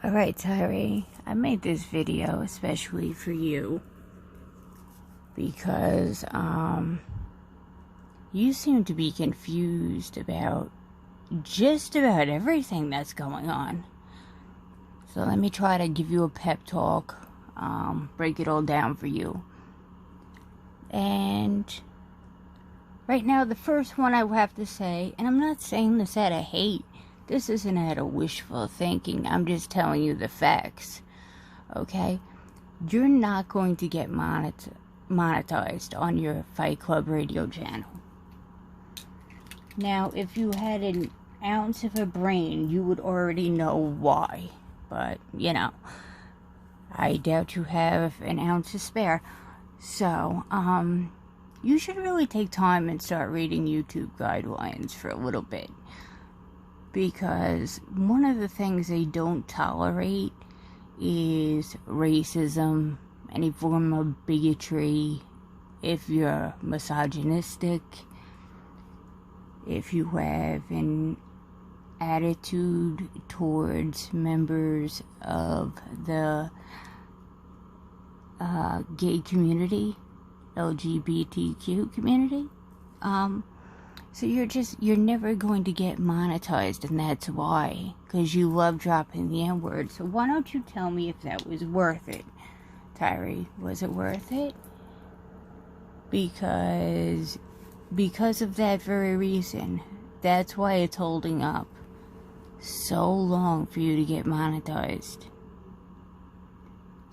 Alright, Tyree, I made this video especially for you because you seem to be confused about just about everything that's going on. So let me try to give you a pep talk, break it all down for you. And right now, the first one I have to say, and I'm not saying this out of hate, this isn't out of wishful thinking, I'm just telling you the facts, okay? You're not going to get monetized on your Fight Club radio channel. Now, if you had an ounce of a brain, you would already know why. But, you know, I doubt you have an ounce to spare. So, you should really take time and start reading YouTube guidelines for a little bit. Because one of the things they don't tolerate is racism, any form of bigotry, if you're misogynistic, if you have an attitude towards members of the gay community, LGBTQ community. So you're never going to get monetized, and that's why, because you love dropping the N-word. So why don't you tell me if that was worth it, Tyree? Was it worth it? Because of that very reason, that's why it's holding up so long for you to get monetized.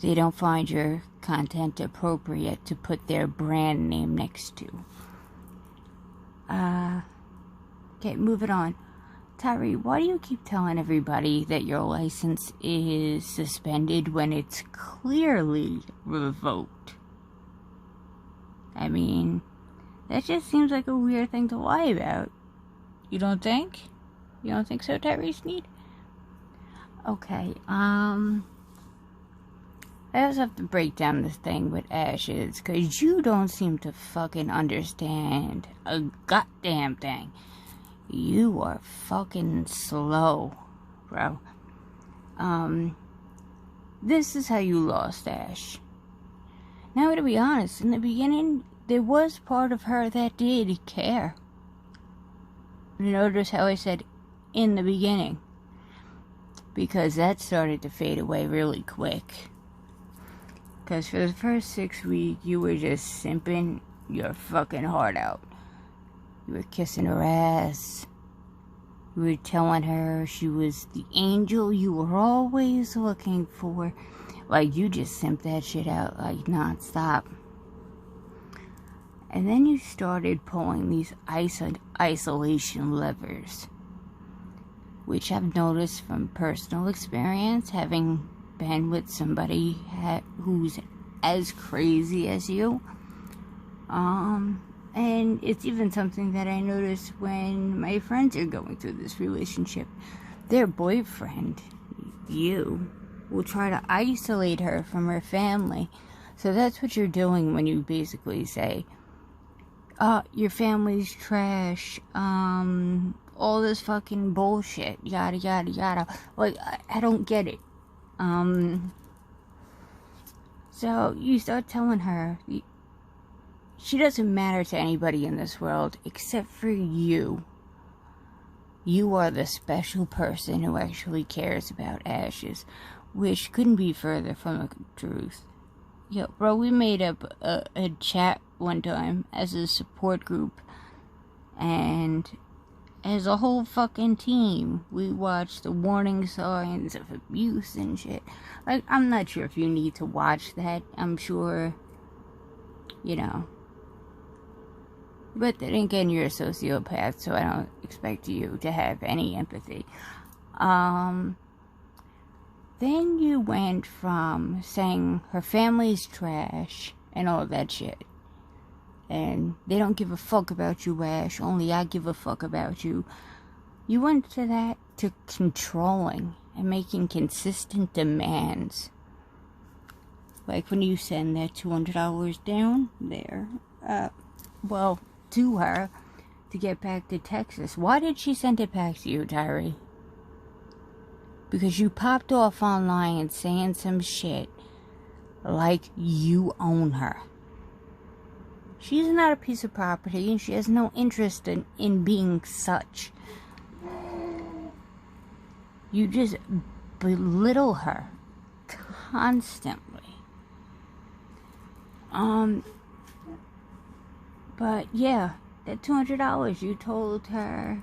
They don't find your content appropriate to put their brand name next to. Okay, moving on. Tyree, why do you keep telling everybody that your license is suspended when it's clearly revoked? I mean, that just seems like a weird thing to lie about. You don't think? You don't think so, Tyree Sneed? Okay, I also have to break down this thing with Ashes, because you don't seem to fucking understand a goddamn thing. You are fucking slow, bro. This is how you lost Ash. Now, to be honest, in the beginning, there was part of her that did care. Notice how I said, in the beginning. Because that started to fade away really quick. Because for the first 6 weeks, you were just simping your fucking heart out. You were kissing her ass. You were telling her she was the angel you were always looking for. Like, you just simped that shit out, like, non-stop. And then you started pulling these isolation levers. Which I've noticed from personal experience, having been with somebody who's as crazy as you. And it's even something that I notice when my friends are going through this relationship. Their boyfriend, you, will try to isolate her from her family. So that's what you're doing when you basically say, your family's trash, all this fucking bullshit, yada yada yada. Like, I don't get it. So you start telling her she doesn't matter to anybody in this world except for you. You are the special person who actually cares about Ashes, which couldn't be further from the truth. Yo, bro, we made up a chat one time as a support group, and as a whole fucking team, we watched the warning signs of abuse and shit. Like, I'm not sure if you need to watch that. I'm sure, you know. But then again, you're a sociopath, so I don't expect you to have any empathy. Then you went from saying her family's trash and all that shit. And they don't give a fuck about you, Ash. Only I give a fuck about you. You went to that, to controlling and making consistent demands. Like when you send that $200 down there, well, to her, to get back to Texas. Why did she send it back to you, Tyree? because you popped off online and saying some shit like you own her. She's not a piece of property, and she has no interest in being such. You just belittle her constantly. But yeah, that $200 you told her.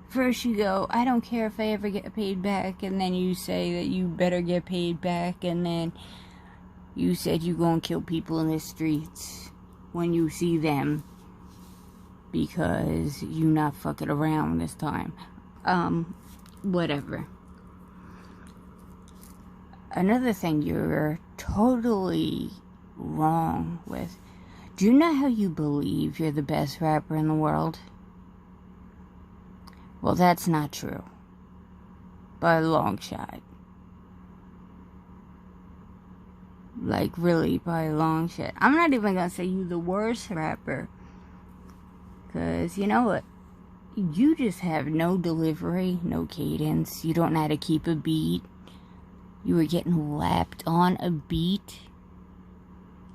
First you go, I don't care if I ever get paid back, and then you say that you better get paid back, and then you said you gonna kill people in the streets when you see them because you not fucking around this time. Whatever. Another thing you're totally wrong with. Do you know how you believe you're the best rapper in the world? Well, that's not true. By a long shot. Like, really, by a long shot. I'm not even gonna say you the worst rapper. Because, you know what? You just have no delivery, no cadence. You don't know how to keep a beat. You were getting lapped on a beat.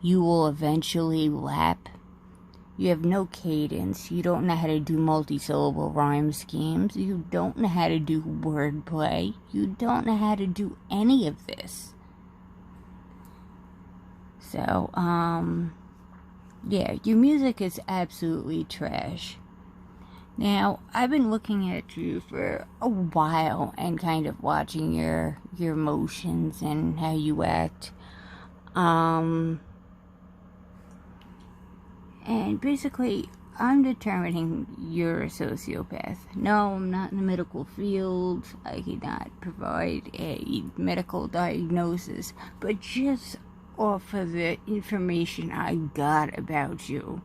You will eventually lap. You have no cadence. You don't know how to do multi-syllable rhyme schemes. You don't know how to do wordplay. You don't know how to do any of this. So, yeah, your music is absolutely trash. Now, I've been looking at you for a while and kind of watching your motions and how you act. And basically, I'm determining you're a sociopath. No, I'm not in the medical field. I cannot provide a medical diagnosis. But just off of the information I got about you.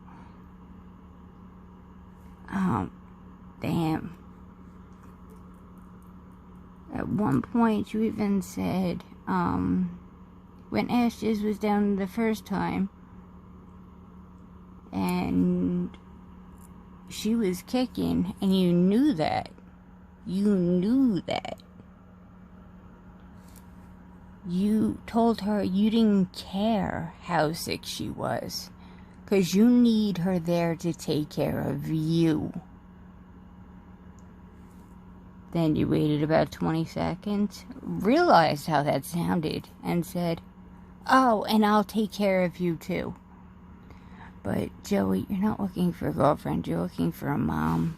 Damn. At one point, you even said, when Ashes was down the first time, and she was kicking, and you knew that. You knew that. You told her you didn't care how sick she was, because you need her there to take care of you. Then you waited about 20 seconds, realized how that sounded, and said, oh, and I'll take care of you too. But, Joey, you're not looking for a girlfriend, you're looking for a mom.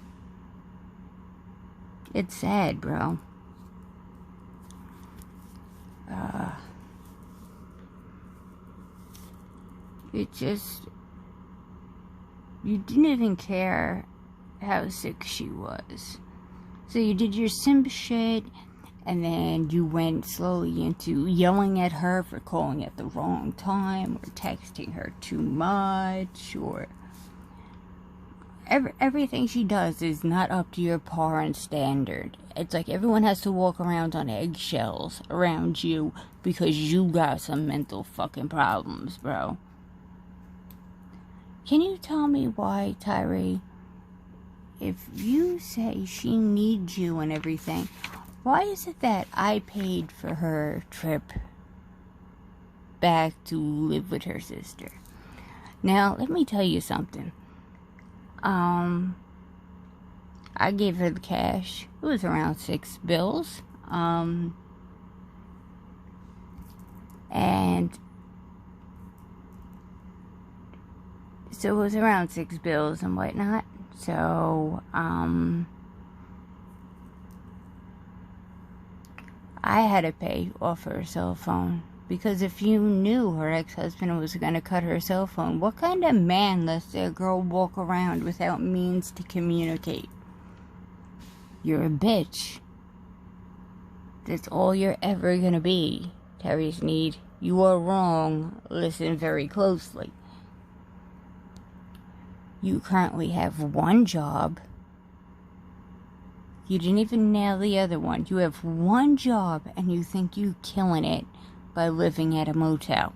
It's sad, bro. It just... You didn't even care how sick she was. So you did your simp shit, and then you went slowly into yelling at her for calling at the wrong time, or texting her too much, or... Everything she does is not up to your par and standard. It's like everyone has to walk around on eggshells around you because you got some mental fucking problems, bro. Can you tell me why, Tyree? If you say she needs you and everything, why is it that I paid for her trip back to live with her sister? Now, let me tell you something. I gave her the cash. It was around $6. And so it was around $6 and whatnot. So, I had to pay off her cell phone. Because if you knew her ex-husband was going to cut her cell phone, what kind of man lets their girl walk around without means to communicate? You're a bitch. That's all you're ever going to be, Terry Sneed. You are wrong. Listen very closely. You currently have one job. You didn't even nail the other one. You have one job and you think you're killing it by living at a motel.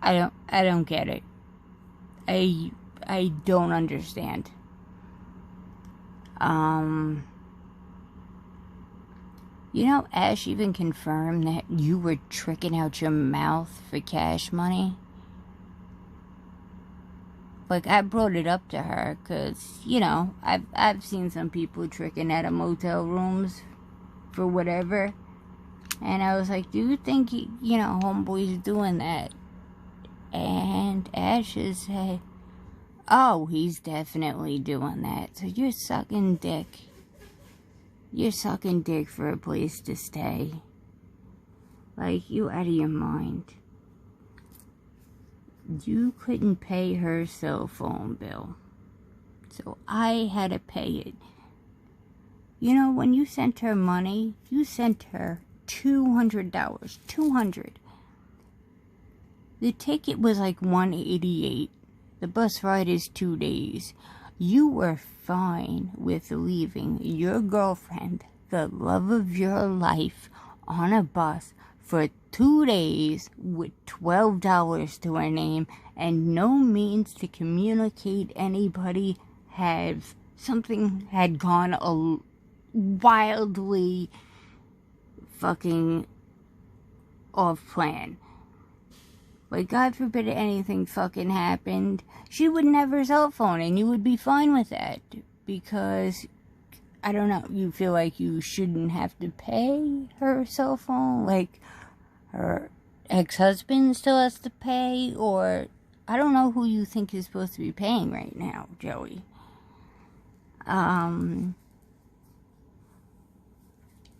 I don't get it. I don't understand. You know, Ash even confirmed that you were tricking out your mouth for cash money. Like, I brought it up to her because, you know, I've seen some people tricking out of motel rooms for whatever. And I was like, do you think, you know, homeboy's doing that? And Ash said, oh, he's definitely doing that. So you're sucking dick. You're sucking dick for a place to stay. Like, you out of your mind. You couldn't pay her cell phone bill. So I had to pay it. You know, when you sent her money, you sent her $200. $200. The ticket was like $188. The bus ride is 2 days. You were fine with leaving your girlfriend, the love of your life, on a bus for 2 days with $12 to her name and no means to communicate anybody have something had gone wildly fucking off plan. Like, God forbid anything fucking happened, she wouldn't have her cell phone and you would be fine with that. Because, I don't know, you feel like you shouldn't have to pay her cell phone? Like, her ex-husband still has to pay? Or, I don't know who you think is supposed to be paying right now, Joey. I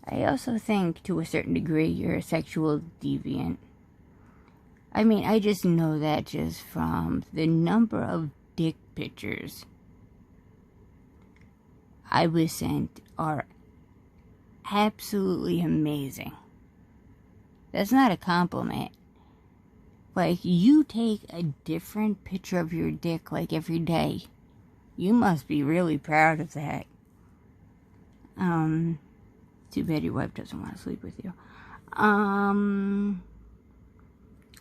also think, to a certain degree, you're a sexual deviant. I mean, I just know that just from the number of dick pictures I was sent are absolutely amazing. That's not a compliment. Like, you take a different picture of your dick like every day. You must be really proud of that. Too bad your wife doesn't want to sleep with you.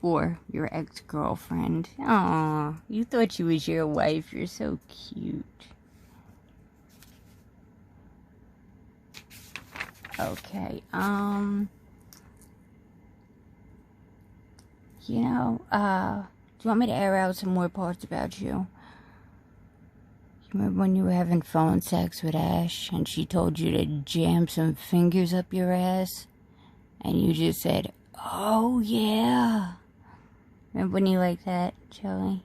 Or your ex-girlfriend. Aw, you thought she was your wife. You're so cute. Okay, you know, do you want me to air out some more parts about you? You remember when you were having phone sex with Ash and she told you to jam some fingers up your ass? And you just said, oh yeah. Remember when you liked that, Joey?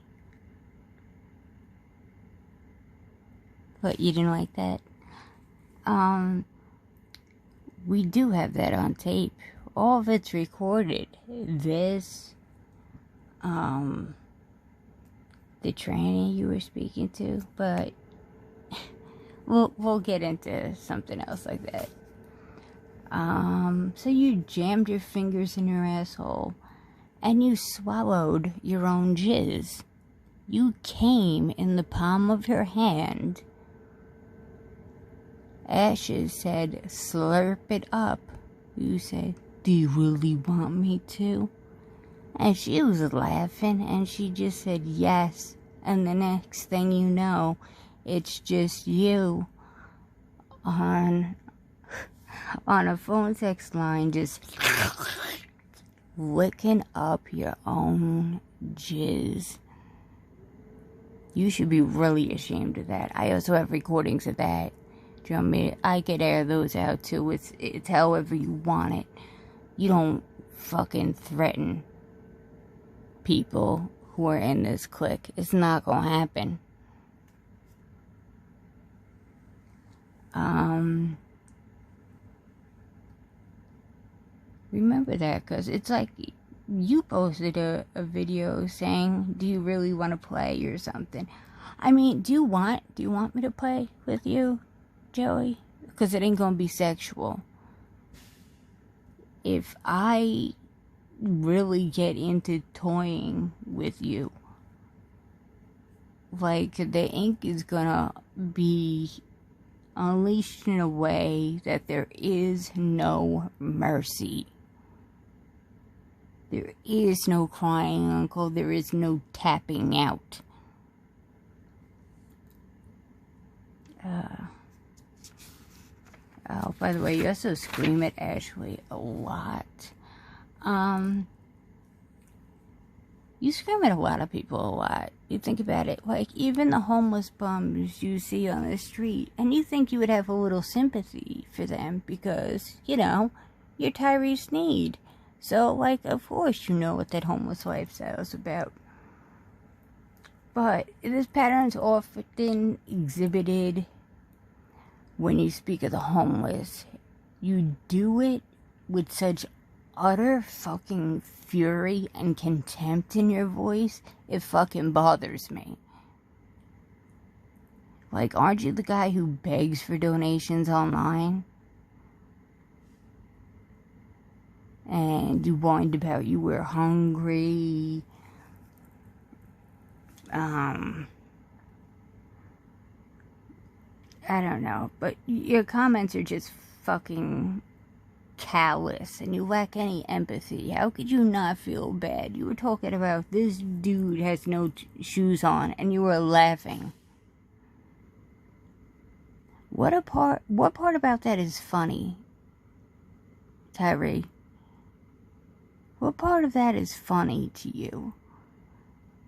But you didn't like that? We do have that on tape. All of it's recorded. This, the tranny you were speaking to, but we'll get into something else like that. So you jammed your fingers in your asshole and you swallowed your own jizz. You came in the palm of your hand. Ashes said, slurp it up. You said, do you really want me to? And she was laughing and she just said yes. And the next thing you know, it's just you on a phone text line just licking up your own jizz. You should be really ashamed of that. I also have recordings of that. Do you want me to, I could air those out too. It's however you want it. You don't fucking threaten people who are in this clique. It's not gonna happen. Remember that, because it's like you posted a video saying, do you really want to play or something? I mean, do you want me to play with you, Joey? Because it ain't gonna be sexual. If I really get into toying with you, like, the ink is gonna be unleashed in a way that there is no mercy. There is no crying uncle. There is no tapping out. Oh, by the way, you also scream at Ashley a lot. You scream at a lot of people a lot. You think about it, like, even the homeless bums you see on the street, and you think you would have a little sympathy for them because, you know, you're Tyree Sneed. So, like, of course you know what that homeless lifestyle is about. But this pattern's often exhibited when you speak of the homeless. You do it with such utter fucking fury and contempt in your voice, it fucking bothers me. Like, aren't you the guy who begs for donations online? And you whined about you were hungry. I don't know, but your comments are just fucking callous, and you lack any empathy. How could you not feel bad? You were talking about this dude has no shoes on, and you were laughing. What part about that is funny, Tyree? What part of that is funny to you?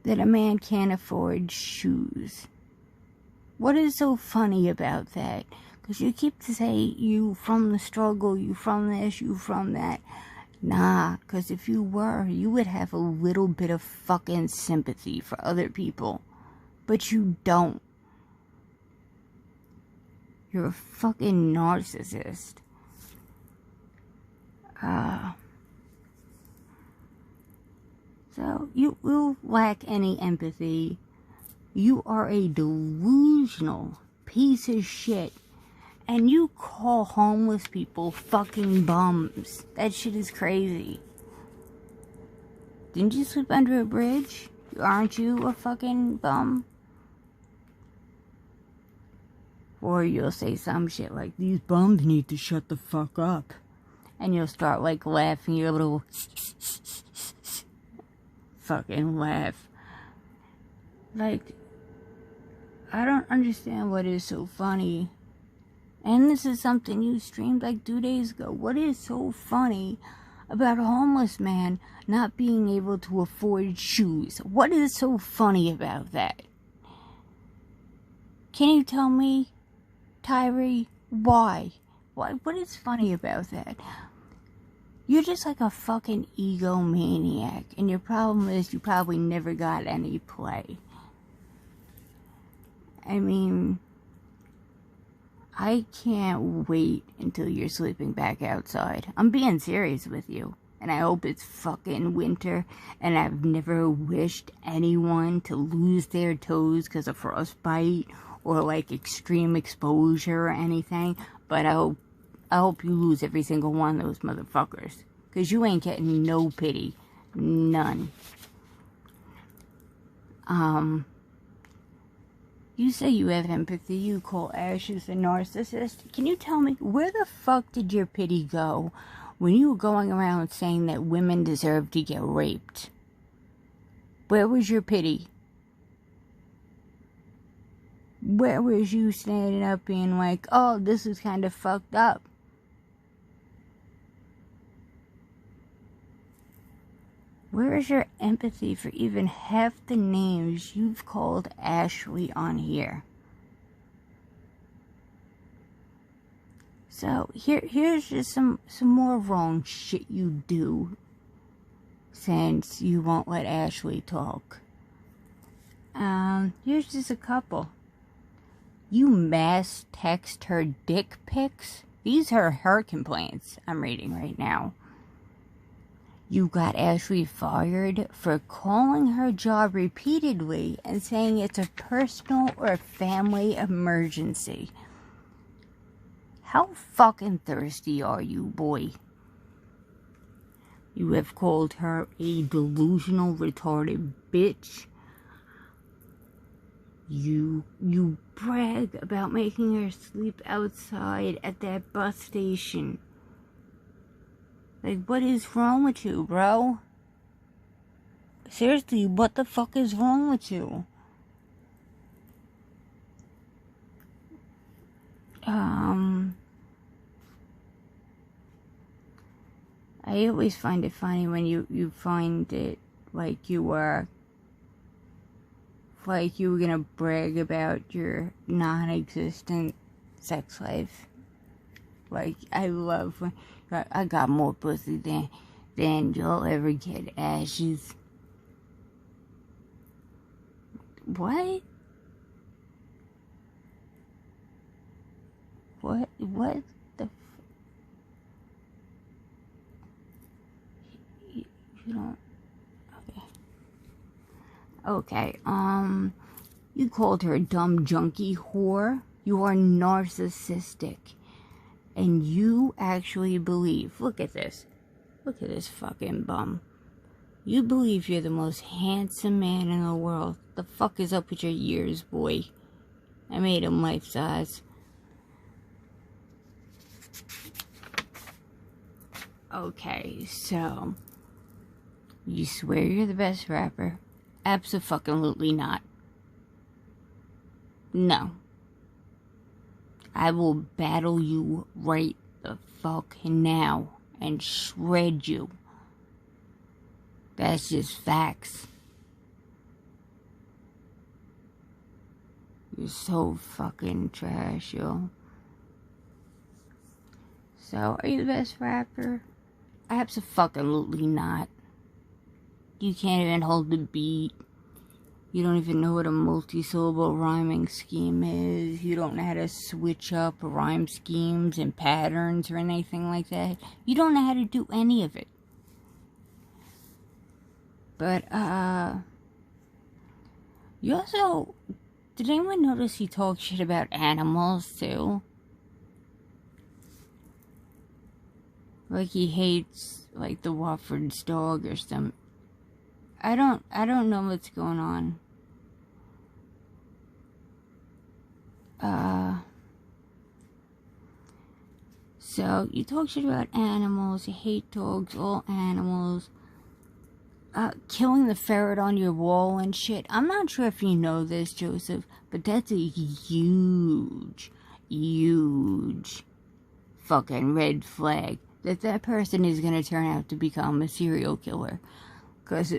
That a man can't afford shoes. What is so funny about that? Because you keep to say, you from the struggle, you from this, you from that. Nah, because if you were, you would have a little bit of fucking sympathy for other people. But you don't. You're a fucking narcissist. So, you will lack any empathy. You are a delusional piece of shit. And you call homeless people fucking bums. That shit is crazy. Didn't you sleep under a bridge? Aren't you a fucking bum? Or you'll say some shit like, these bums need to shut the fuck up. And you'll start like laughing your little fucking laugh. Like, I don't understand what is so funny. And this is something you streamed like 2 days ago. What is so funny about a homeless man not being able to afford shoes? What is so funny about that? Can you tell me, Tyree, why? What is funny about that? You're just like a fucking egomaniac, and your problem is you probably never got any play. I mean, I can't wait until you're sleeping back outside. I'm being serious with you. And I hope it's fucking winter. And I've never wished anyone to lose their toes because of frostbite or like extreme exposure or anything. But I hope you lose every single one of those motherfuckers. Because you ain't getting no pity. None. You say you have empathy, you call Ashes a narcissist. Can you tell me, where the fuck did your pity go when you were going around saying that women deserve to get raped? Where was your pity? Where was you standing up being like, oh, this is kind of fucked up? Where is your empathy for even half the names you've called Ashley on here? So, here's just some more wrong shit you do, since you won't let Ashley talk. Here's just a couple. You mass text her dick pics? These are her complaints I'm reading right now. You got Ashley fired for calling her job repeatedly and saying it's a personal or family emergency. How fucking thirsty are you, boy? You have called her a delusional, retarded bitch. You brag about making her sleep outside at that bus station. Like, what is wrong with you, bro? Seriously, what the fuck is wrong with you? I always find it funny when you find it like you were gonna brag about your non-existent sex life. Like, I love when I got more pussy than you'll ever get, Ashes. What? What the you don't, okay. You called her a dumb junkie whore. You are narcissistic. And you actually believe, look at this fucking bum. You believe you're the most handsome man in the world. The fuck is up with your ears, boy? I made him life size. Okay, so you swear you're the best rapper? Abso-fucking-lutely not. No. I will battle you right the fuck now and shred you. That's just facts. You're so fucking trash, yo. So, are you the best rapper? Abso-fucking-lutely not. You can't even hold the beat. You don't even know what a multi-syllable rhyming scheme is. You don't know how to switch up rhyme schemes and patterns or anything like that. You don't know how to do any of it. But, you also, did anyone notice he talks shit about animals, too? Like he hates, like, the Wofford's dog or something. I don't know what's going on. So, you talk shit about animals, you hate dogs, all animals. Killing the ferret on your wall and shit. I'm not sure if you know this, Joseph, but that's a huge fucking red flag. That person is gonna turn out to become a serial killer. Because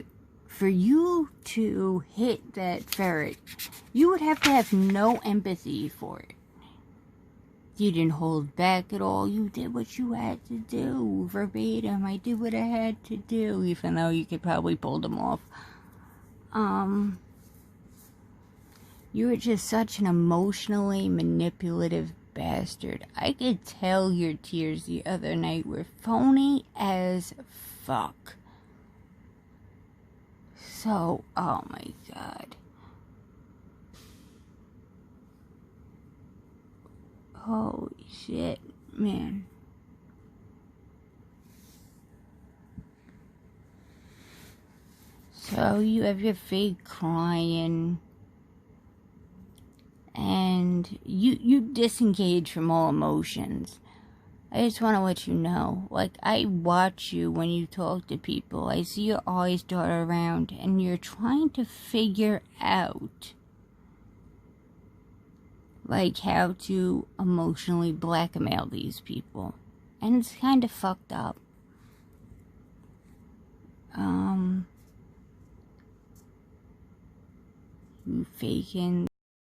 for you to hit that ferret, you would have to have no empathy for it. You didn't hold back at all. You did what you had to do. Verbatim, I did what I had to do. Even though you could probably pull them off. You were just such an emotionally manipulative bastard. I could tell your tears the other night were phony as fuck. So, oh my god. Holy shit, man. So, you have your fake crying. And you disengage from all emotions. I just want to let you know, like, I watch you when you talk to people. I see your eyes dart around, and you're trying to figure out, like, how to emotionally blackmail these people. And it's kind of fucked up. You faking